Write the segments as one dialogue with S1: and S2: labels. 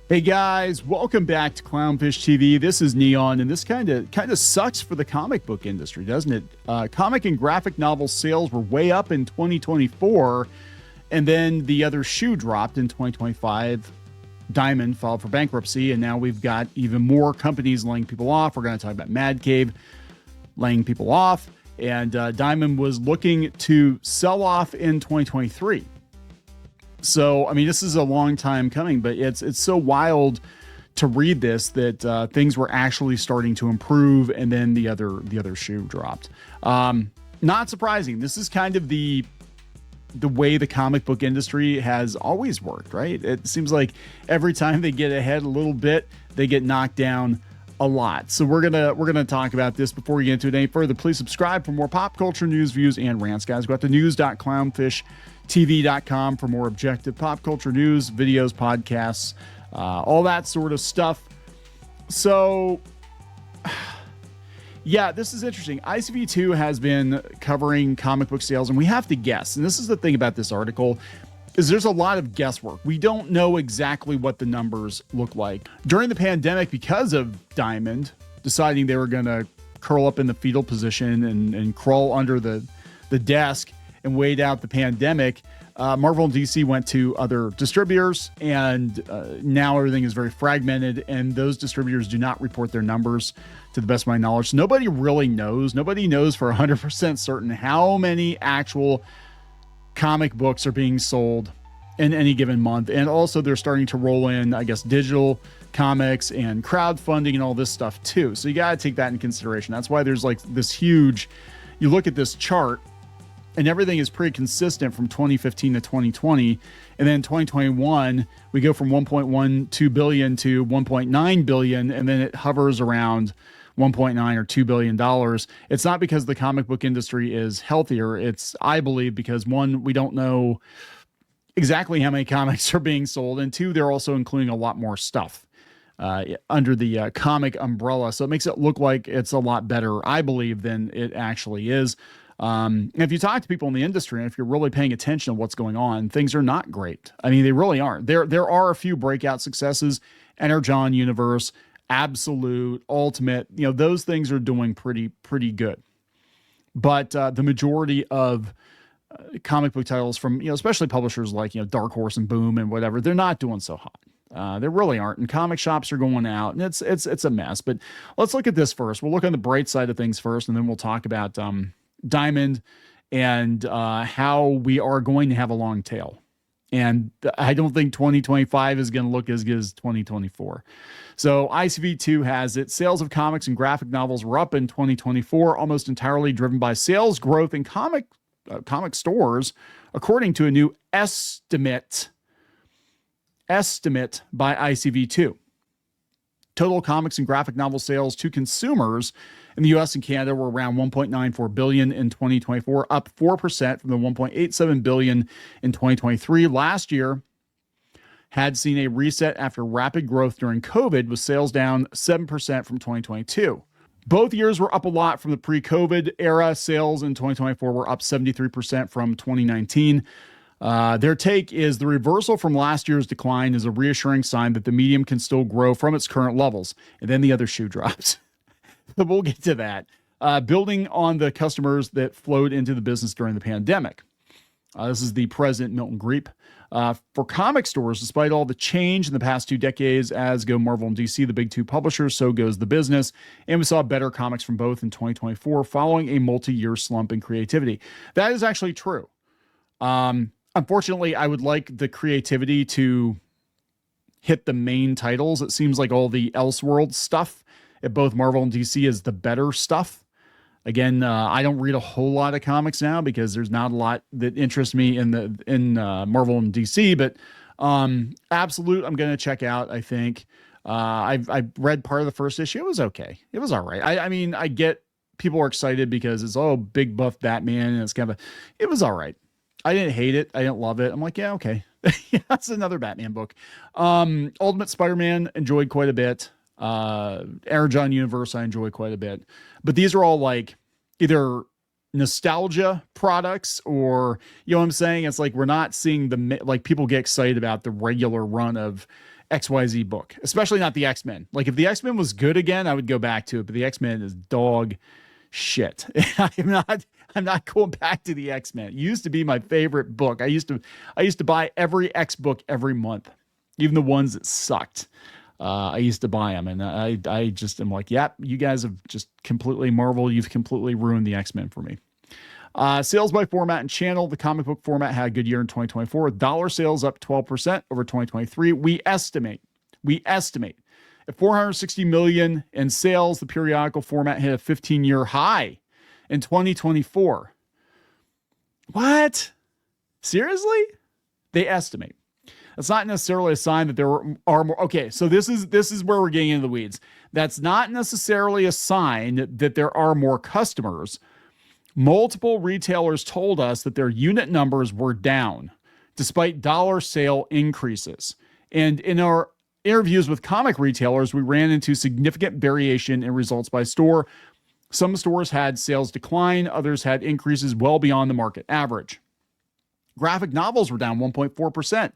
S1: Hey guys, welcome back to Clownfish TV. This is Kneon, and this kind of sucks for the comic book industry, doesn't it? Comic and graphic novel sales were way up in 2024, and then the other shoe dropped in 2025. Diamond filed for bankruptcy, and now we've got even more companies laying people off. We're going to talk about Mad Cave laying people off, and Diamond was looking to sell off in 2023. So, I mean, this is a long time coming, but it's so wild to read this that things were actually starting to improve, and then the other shoe dropped. Not surprising. This is kind of the way the comic book industry has always worked, right? It seems like every time they get ahead a little bit, they get knocked down a lot. So we're gonna talk about this. Before we get into it any further, please subscribe for more pop culture news, views, and rants, guys. Go out to news.clownfishtv.com for more objective pop culture news, videos, podcasts, all that sort of stuff. So, yeah, this is interesting. ICV2 has been covering comic book sales, and we have to guess. And this is the thing about this article, is there's a lot of guesswork. We don't know exactly what the numbers look like. During the pandemic, because of Diamond deciding they were going to curl up in the fetal position and crawl under the desk and wait out the pandemic, Marvel and DC went to other distributors, and now everything is very fragmented, and those distributors do not report their numbers to the best of my knowledge. So nobody really knows. Nobody knows for 100% certain how many actual comic books are being sold in any given month. And also they're starting to roll in, I guess, digital comics and crowdfunding and all this stuff too. So you got to take that in consideration. That's why there's like this huge, you look at this chart and everything is pretty consistent from 2015 to 2020. And then 2021, we go from 1.12 billion to 1.9 billion. And then it hovers around 1.9 or $2 billion. It's not because the comic book industry is healthier. It's, I believe, because one, we don't know exactly how many comics are being sold. And two, they're also including a lot more stuff under the comic umbrella. So it makes it look like it's a lot better, I believe, than it actually is. If you talk to people in the industry, and if you're really paying attention to what's going on, things are not great. I mean, they really aren't. There are a few breakout successes. Energon Universe, Absolute, Ultimate, those things are doing pretty good. But the majority of comic book titles from, especially publishers like, Dark Horse and Boom and whatever, they're not doing so hot. They really aren't. And comic shops are going out, and it's a mess. But let's look at this first. We'll look on the bright side of things first, and then we'll talk about Diamond and how we are going to have a long tail. And I don't think 2025 is going to look as good as 2024. So ICV2 has it. Sales of comics and graphic novels were up in 2024, almost entirely driven by sales growth in comic stores, according to a new estimate by ICV2. Total comics and graphic novel sales to consumers in the US and Canada were around 1.94 billion in 2024, up 4% from the 1.87 billion in 2023. Last year had seen a reset after rapid growth during COVID, with sales down 7% from 2022. Both years were up a lot from the pre-COVID era. Sales in 2024 were up 73% from 2019. Their take is the reversal from last year's decline is a reassuring sign that the medium can still grow from its current levels. And then the other shoe drops. But we'll get to that. Building on the customers that flowed into the business during the pandemic. This is the president, Milton Greep. For comic stores, despite all the change in the past 2 decades, as go Marvel and DC, the big two publishers, so goes the business. And we saw better comics from both in 2024, following a multi-year slump in creativity. That is actually true. Unfortunately, I would like the creativity to hit the main titles. It seems like all the Elseworld stuff at both Marvel and DC is the better stuff. Again, I don't read a whole lot of comics now because there's not a lot that interests me in Marvel and DC, but Absolute I'm going to check out, I think. I've read part of the first issue. It was okay. It was all right. I mean, I get people are excited because it's, big buff Batman, and it's kind of it was all right. I didn't hate it. I didn't love it. I'm like, yeah, okay. Yeah, that's another Batman book. Ultimate Spider-Man enjoyed quite a bit. Energon Universe I enjoy quite a bit. But these are all like either nostalgia products or, you know what I'm saying? It's like we're not seeing like people get excited about the regular run of XYZ book, especially not the X-Men. Like if the X-Men was good again, I would go back to it, but the X-Men is dog shit. I'm not going back to the X-Men. It used to be my favorite book. I used to buy every X book every month, even the ones that sucked. I used to buy them, and I just am like, yep, you guys have just completely Marvel. You've completely ruined the X-Men for me. Sales by format and channel. The comic book format had a good year in 2024. Dollar sales up 12% over 2023. We estimate at 460 million in sales. The periodical format hit a 15-year high in 2024. What? Seriously? They estimate. That's not necessarily a sign that there are more. Okay, so this is where we're getting into the weeds. That's not necessarily a sign that there are more customers. Multiple retailers told us that their unit numbers were down despite dollar sale increases. And in our interviews with comic retailers, we ran into significant variation in results by store. Some stores had sales decline, others had increases well beyond the market average. Graphic novels were down 1.4%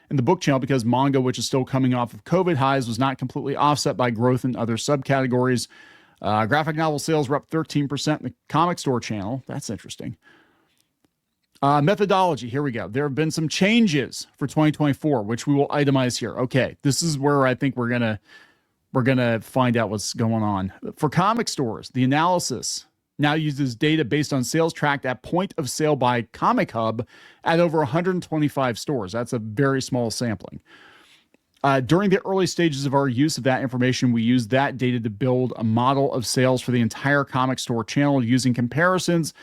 S1: in the book channel because manga, which is still coming off of COVID highs, was not completely offset by growth in other subcategories. Graphic novel sales were up 13% in the comic store channel. That's interesting. Methodology. Here we go. There have been some changes for 2024, which we will itemize here. Okay, this is where I think we're gonna find out what's going on. For comic stores, the analysis now uses data based on sales tracked at point of sale by Comic Hub at over 125 stores. That's a very small sampling. During the early stages of our use of that information, we used that data to build a model of sales for the entire comic store channel using comparisons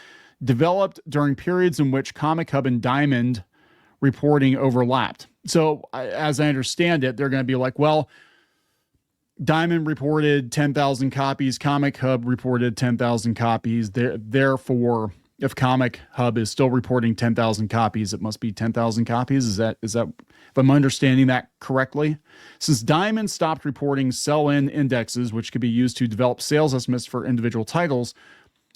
S1: developed during periods in which Comic Hub and Diamond reporting overlapped. So as I understand it, they're going to be like, well, Diamond reported 10,000 copies. Comic Hub reported 10,000 copies. Therefore, if Comic Hub is still reporting 10,000 copies, it must be 10,000 copies. Is that if I'm understanding that correctly? Since Diamond stopped reporting sell-in indexes, which could be used to develop sales estimates for individual titles,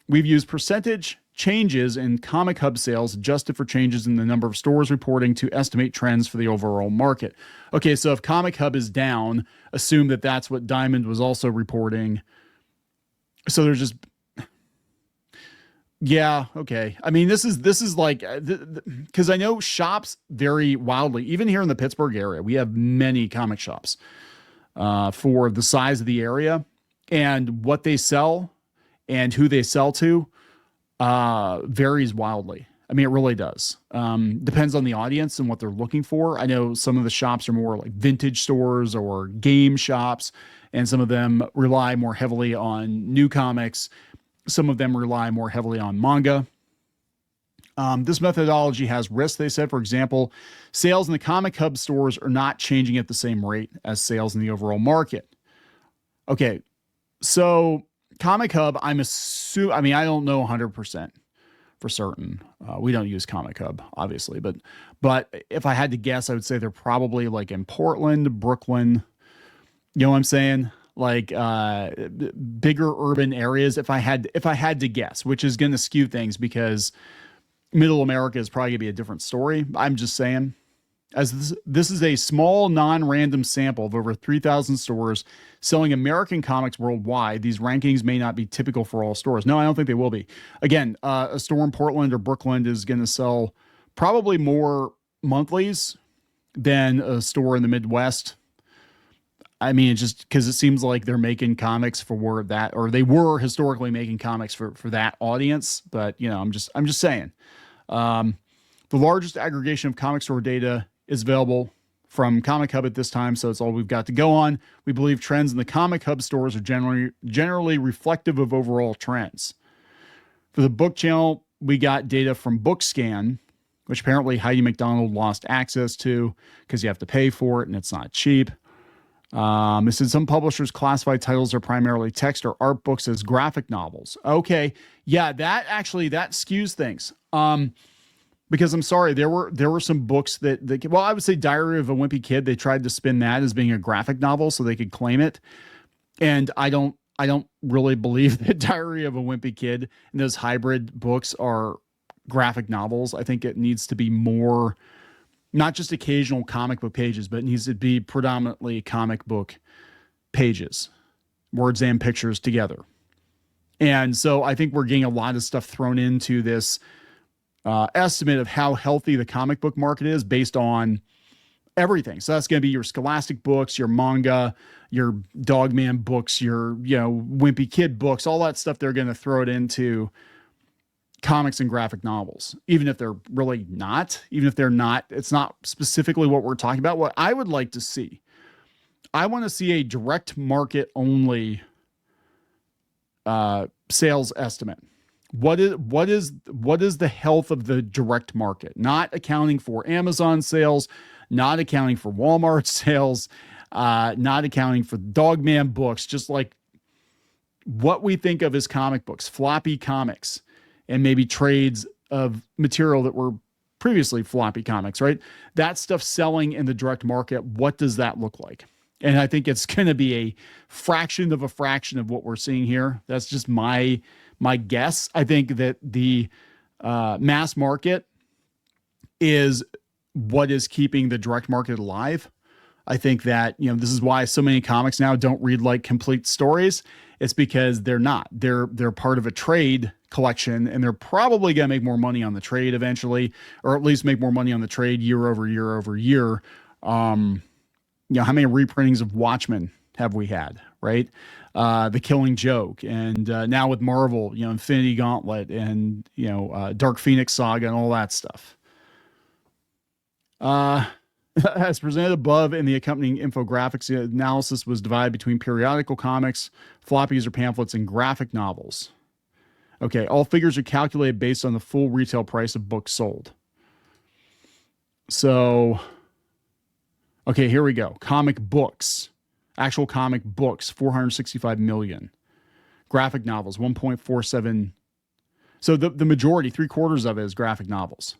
S1: we've used percentage changes in Comic Hub sales adjusted for changes in the number of stores reporting to estimate trends for the overall market. Okay, so if Comic Hub is down, assume that that's what Diamond was also reporting. So there's just, yeah, okay. I mean, this is like, because I know shops vary wildly. Even here in the Pittsburgh area, we have many comic shops for the size of the area, and what they sell and who they sell to varies wildly. I mean, it really does. Depends on the audience and what they're looking for. I know some of the shops are more like vintage stores or game shops, and some of them rely more heavily on new comics. Some of them rely more heavily on manga. This methodology has risks, they said. For example, sales in the Comic Hub stores are not changing at the same rate as sales in the overall market. Okay, so Comic Hub, I don't know 100% for certain. We don't use Comic Hub, obviously, but if I had to guess, I would say they're probably like in Portland, Brooklyn. You know what I'm saying? Like bigger urban areas. If I had to guess, which is going to skew things because Middle America is probably going to be a different story. I'm just saying. As this is a small, non-random sample of over 3,000 stores selling American comics worldwide, these rankings may not be typical for all stores. No, I don't think they will be. Again, a store in Portland or Brooklyn is going to sell probably more monthlies than a store in the Midwest. I mean, just because it seems like they're making comics for that, or they were historically making comics for that audience. But you know, I'm just saying. The largest aggregation of comic store data is available from Comic Hub at this time, so it's all we've got to go on. We believe trends in the Comic Hub stores are generally reflective of overall trends. For the book channel, we got data from BookScan, which apparently Heidi McDonald lost access to because you have to pay for it and it's not cheap. It said some publishers classify titles are primarily text or art books as graphic novels. Okay, yeah, that skews things. Because I'm sorry, there were some books that well, I would say Diary of a Wimpy Kid. They tried to spin that as being a graphic novel so they could claim it, and I don't really believe that Diary of a Wimpy Kid and those hybrid books are graphic novels. I think it needs to be more not just occasional comic book pages, but it needs to be predominantly comic book pages, words and pictures together. And so I think we're getting a lot of stuff thrown into this estimate of how healthy the comic book market is based on everything. So that's going to be your Scholastic books, your manga, your Dogman books, your, Wimpy Kid books, all that stuff. They're going to throw it into comics and graphic novels, even if they're really not, even if they're not, it's not specifically what we're talking about. What I would like to see, I want to see a direct market only sales estimate. What is the health of the direct market? Not accounting for Amazon sales, not accounting for Walmart sales, not accounting for Dogman books, just like what we think of as comic books, floppy comics, and maybe trades of material that were previously floppy comics, right? That stuff selling in the direct market, what does that look like? And I think it's going to be a fraction of what we're seeing here. That's just my guess. I think that the mass market is what is keeping the direct market alive. I think that, this is why so many comics now don't read like complete stories. It's because they're not. They're part of a trade collection, and they're probably going to make more money on the trade eventually, or at least make more money on the trade year over year over year. How many reprintings of Watchmen have we had, right? The Killing Joke, and now with Marvel, Infinity Gauntlet, and Dark Phoenix Saga, and all that stuff. As presented above in the accompanying infographics, the analysis was divided between periodical comics, floppies or pamphlets, and graphic novels. Okay, all figures are calculated based on the full retail price of books sold. So, okay, here we go. Comic books, actual comic books, 465 million. Graphic novels, 1.47. So the majority, 3/4 of it is graphic novels.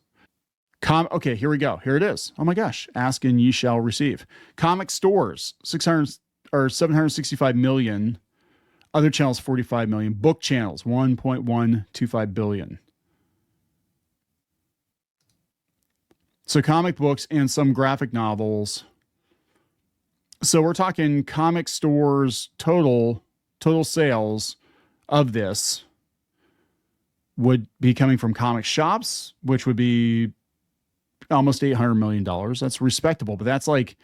S1: Okay, here we go. Here it is. Oh my gosh. Ask and ye shall receive. Comic stores, 765 million. Other channels, 45 million. Book channels, 1.125 billion. So comic books and some graphic novels. So we're talking comic stores total sales of this would be coming from comic shops, which would be almost $800 million. That's respectable, but that's like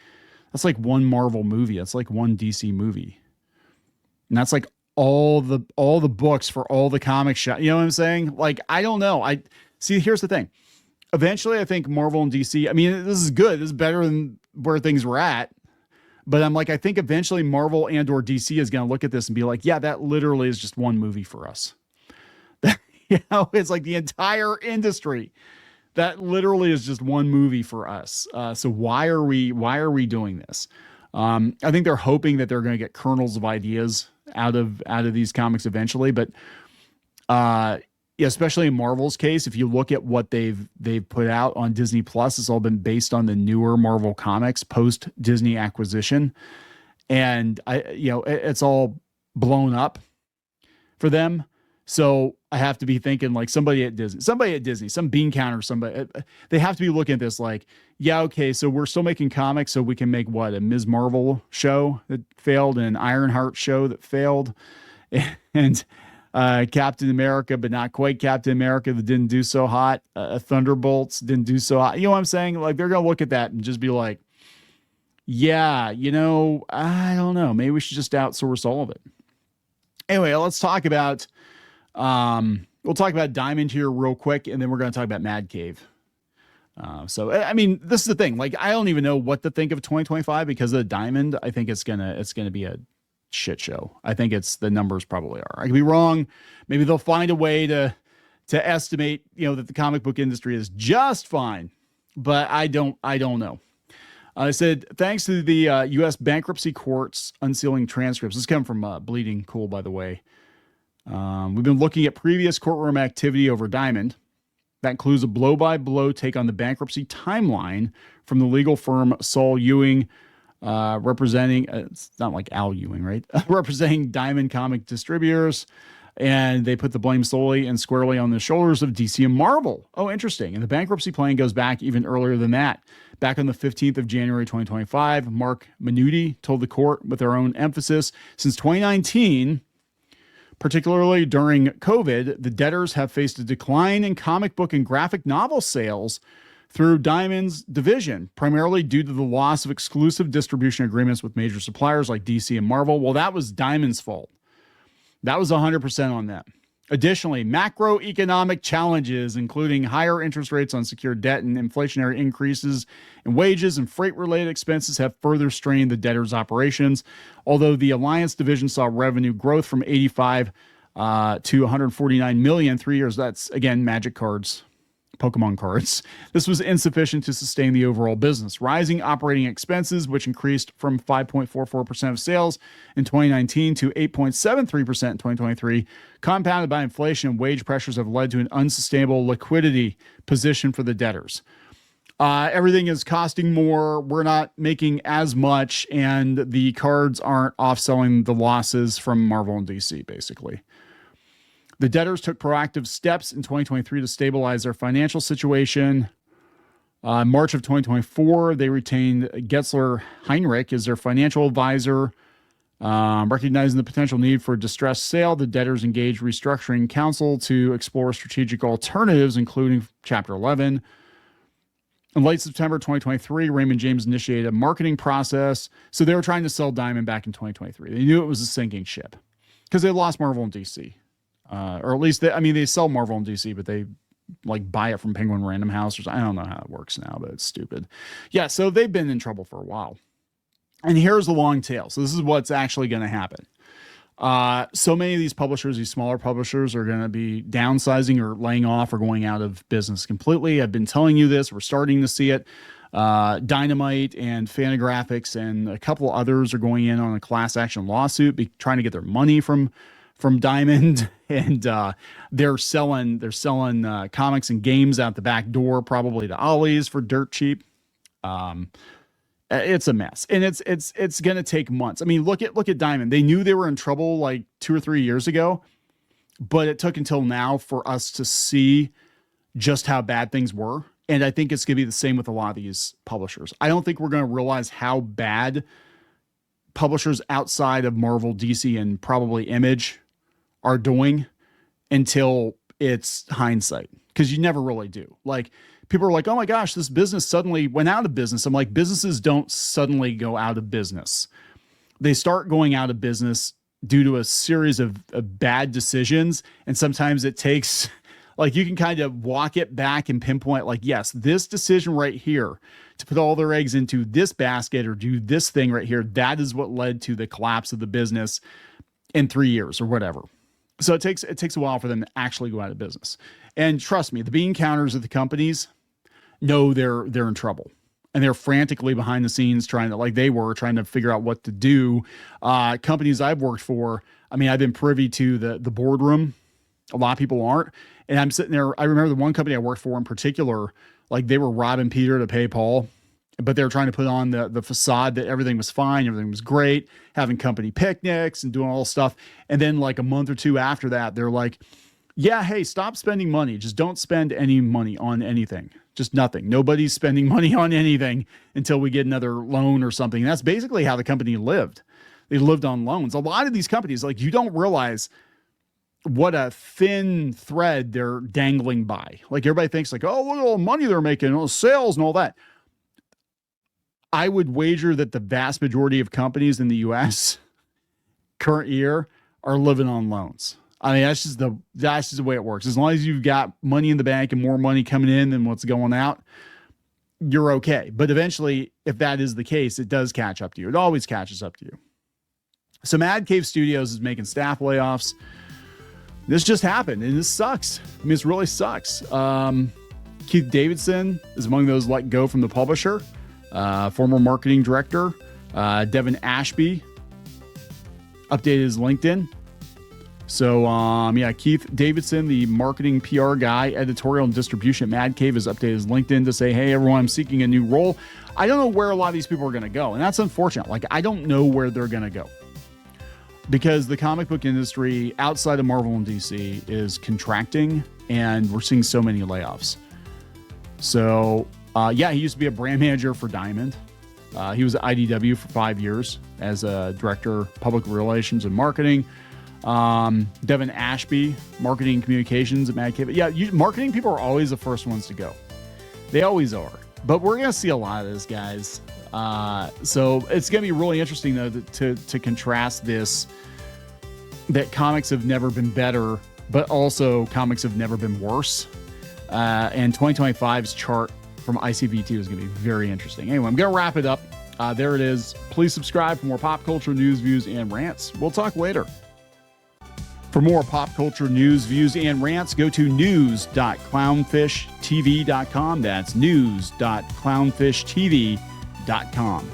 S1: one Marvel movie. That's like one DC movie. And that's like all the books for all the comic shop. You know what I'm saying? Like, I don't know. Here's the thing. Eventually I think Marvel and DC, this is good. This is better than where things were at. But I'm like, I think eventually Marvel and or DC is going to look at this and be like, yeah, that literally is just one movie for us. It's like the entire industry. That literally is just one movie for us. So why are we doing this? I think they're hoping that they're going to get kernels of ideas out of these comics eventually. But especially in Marvel's case, if you look at what they've put out on Disney Plus, it's all been based on the newer Marvel comics post Disney acquisition, and it's all blown up for them. So I have to be thinking like somebody at Disney, some bean counter, somebody, they have to be looking at this like, yeah, okay, so we're still making comics, so we can make what, a Ms. Marvel show that failed, and an Ironheart show that failed, and Captain America, but not quite Captain America, that didn't do so hot. Thunderbolts didn't do so hot. You know what I'm saying? Like, they're going to look at that and just be like, yeah, I don't know. Maybe we should just outsource all of it. Anyway, let's talk about, we'll talk about Diamond here real quick, and then we're going to talk about Mad Cave. So this is the thing. Like, I don't even know what to think of 2025 because of the Diamond. I think it's gonna be a shit show. I think the numbers probably are. I could be wrong. Maybe they'll find a way to estimate, that the comic book industry is just fine, but I don't know. I said, thanks to the U.S. bankruptcy courts unsealing transcripts. This comes from Bleeding Cool, by the way. We've been looking at previous courtroom activity over Diamond. That includes a blow-by-blow take on the bankruptcy timeline from the legal firm Saul Ewing, representing, it's not like Al Ewing, right? Representing Diamond Comic Distributors. And they put the blame solely and squarely on the shoulders of DC and Marvel. Oh, interesting. And the bankruptcy plan goes back even earlier than that. Back on the 15th of January 2025, Mark Minuti told the court with their own emphasis, since 2019, particularly during COVID, the debtors have faced a decline in comic book and graphic novel sales through Diamond's division, primarily due to the loss of exclusive distribution agreements with major suppliers like DC and Marvel. Well, that was Diamond's fault. That was 100% on them. Additionally, macroeconomic challenges, including higher interest rates on secured debt and inflationary increases in wages and freight-related expenses, have further strained the debtors' operations. Although the Alliance division saw revenue growth from 85 to 149 million 3 years, that's, again, Magic cards, Pokemon cards. This was insufficient to sustain the overall business. Rising operating expenses, which increased from 5.44% of sales in 2019 to 8.73% in 2023, compounded by inflation and wage pressures, have led to an unsustainable liquidity position for the debtors. Everything is costing more. We're not making as much, and the cards aren't offselling the losses from Marvel and DC, basically. The debtors took proactive steps in 2023 to stabilize their financial situation. In March of 2024, they retained Getzler Heinrich as their financial advisor. Recognizing the potential need for a distressed sale, the debtors engaged restructuring counsel to explore strategic alternatives, including Chapter 11. In late September 2023, Raymond James initiated a marketing process. So they were trying to sell Diamond back in 2023. They knew it was a sinking ship because they lost Marvel and DC. Or at least they sell Marvel and DC, but they like buy it from Penguin Random House. I don't know how it works now, but it's stupid. Yeah, so they've been in trouble for a while. And here's the long tail. So this is what's actually going to happen. So many of these publishers, these smaller publishers, are going to be downsizing or laying off or going out of business completely. I've been telling you this. We're starting to see it. Dynamite and Fantagraphics and a couple others are going in on a class action lawsuit, trying to get their money from Diamond, and they're selling comics and games out the back door, probably to Ollie's for dirt cheap. It's a mess, and it's going to take months. I mean, look at Diamond. They knew they were in trouble like 2 or 3 years ago, but it took until now for us to see just how bad things were. And I think it's going to be the same with a lot of these publishers. I don't think we're going to realize how bad publishers outside of Marvel, DC, and probably Image are doing until it's hindsight, because you never really do. Like, people are like, oh my gosh, this business suddenly went out of business. I'm like, businesses don't suddenly go out of business. They start going out of business due to a series of bad decisions. And sometimes it takes, like, you can kind of walk it back and pinpoint, like, yes, this decision right here to put all their eggs into this basket or do this thing right here, that is what led to the collapse of the business in 3 years or whatever. So it takes a while for them to actually go out of business. And trust me, the bean counters at the companies know they're in trouble, and they're frantically behind the scenes trying to figure out what to do. Companies I've worked for, I mean, I've been privy to the boardroom. A lot of people aren't. And I'm sitting there. I remember the one company I worked for in particular, like, they were robbing Peter to pay Paul, but they were trying to put on the facade that everything was fine, everything was great, having company picnics and doing all this stuff. And then like a month or two after that, they're like, yeah, hey, stop spending money. Just don't spend any money on anything. Just nothing. Nobody's spending money on anything until we get another loan or something. And that's basically how the company lived. They lived on loans. A lot of these companies, like, you don't realize what a thin thread they're dangling by. Like, everybody thinks like, oh, look at all the money they're making, all the sales and all that. I would wager that the vast majority of companies in the US current year are living on loans. I mean, that's just the way it works. As long as you've got money in the bank and more money coming in than what's going out, you're okay. But eventually, if that is the case, it does catch up to you. It always catches up to you. So Mad Cave Studios is making staff layoffs. This just happened, and this sucks. I mean, this really sucks. Keith Davidson is among those let go from the publisher. Former marketing director, Devin Ashby, updated his LinkedIn. So, Keith Davidson, the marketing PR guy, editorial and distribution at Mad Cave, has updated his LinkedIn to say, hey, everyone, I'm seeking a new role. I don't know where a lot of these people are going to go, and that's unfortunate. Like, I don't know where they're going to go, because the comic book industry outside of Marvel and DC is contracting, and we're seeing so many layoffs. So Yeah, he used to be a brand manager for Diamond. He was at IDW for 5 years as a director of public relations and marketing. Devin Ashby, marketing communications at Mad Cave. Yeah, marketing people are always the first ones to go. They always are. But we're going to see a lot of this, guys. So it's going to be really interesting, though, to contrast this, that comics have never been better, but also comics have never been worse. And 2025's chart from ICV2 is going to be very interesting. Anyway, I'm going to wrap it up. There it is. Please subscribe for more pop culture news, views, and rants. We'll talk later. For more pop culture news, views, and rants, go to news.clownfishtv.com. That's news.clownfishtv.com.